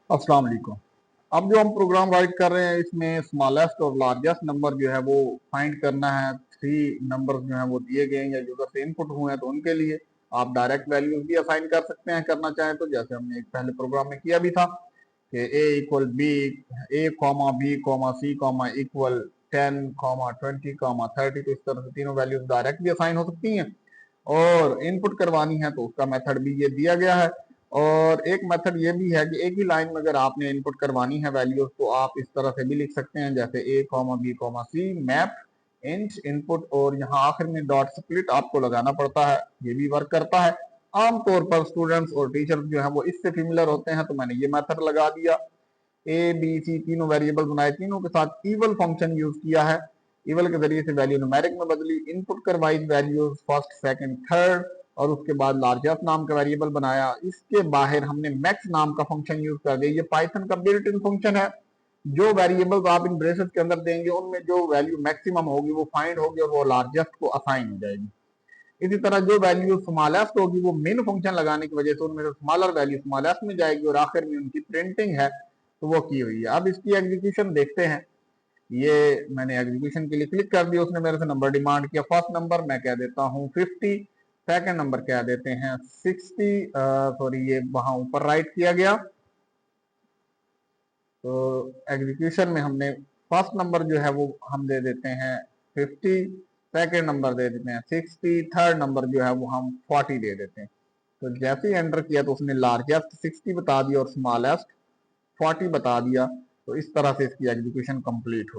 अस्सलाम वालेकुम। अब जो हम प्रोग्राम राइट कर रहे हैं इसमें स्मॉलेस्ट और लार्जेस्ट नंबर जो है वो फाइंड करना है। थ्री नंबर जो है वो दिए गए हैं या यूजर से इनपुट हुए हैं, तो उनके लिए आप डायरेक्ट वैल्यूज भी असाइन कर सकते हैं करना चाहें तो, जैसे हमने एक पहले प्रोग्राम में किया भी था कि ए इक्वल बी, ए comma B comma C comma equal 10 comma 20 comma 30। तो इस तरह से तीनों वैल्यूज डायरेक्ट भी असाइन हो सकती हैं और इनपुट करवानी है तो उसका मेथड भी ये दिया गया है। और एक मेथड ये भी है कि एक ही लाइन में अगर आपने इनपुट करवानी है वैल्यूज तो आप इस तरह से भी लिख सकते हैं, जैसे ए कॉमा बी कॉमा सी मैप इंट इनपुट, और यहाँ आखिर में डॉट स्प्लिट आपको लगाना पड़ता है। ये भी वर्क करता है। आमतौर पर स्टूडेंट्स और टीचर्स जो है वो इससे फेमिलियर होते हैं, तो मैंने ये मेथड लगा दिया। ए बी सी तीनों वेरिएबल बनाए, तीनों के साथ इवल फंक्शन यूज किया है। इवल के जरिए से वैल्यू न्यूमेरिक में बदली, इनपुट करवाई वैल्यूज फर्स्ट सेकंड थर्ड, और उसके बाद लार्जेस्ट नाम का वेरिएबल बनाया। इसके बाहर हमने मैक्स नाम का फंक्शन यूज कर दिया। ये पाइथन का बिल्ट इन फंक्शन है। जो वेरिएबल्स आप इन ब्रेसेस के अंदर देंगे उनमें जो वैल्यू मैक्सिमम होगी वो फाइंड होगी और वो लार्जेस्ट को असाइन हो जाएगी। इसी तरह जो वैल्यू स्मॉलेस्ट होगी वो मेन फंक्शन लगाने की वजह से उनमें से स्मॉलर वैल्यू स्मॉलेस्ट में जाएगी और आखिर में उनकी प्रिंटिंग है तो वो की हुई है। अब इसकी एग्जीक्यूशन देखते हैं। ये मैंने एग्जीक्यूशन के लिए क्लिक कर दिया, उसने मेरे से नंबर डिमांड किया। फर्स्ट नंबर मैं कह देता हूँ 50, सेकंड नंबर कह देते हैं 60। सॉरी, ये वहां ऊपर राइट किया गया। तो एग्जीक्यूशन में हमने फर्स्ट नंबर जो है वो हम दे देते हैं 50, सेकंड नंबर दे देते हैं 60, थर्ड नंबर जो है वो हम 40 दे देते हैं। तो जैसे ही एंटर किया तो उसने लार्जेस्ट 60 बता दिया और स्मॉलेस्ट 40 बता दिया। तो इस तरह से इसकी एग्जीक्यूशन कंप्लीट हो।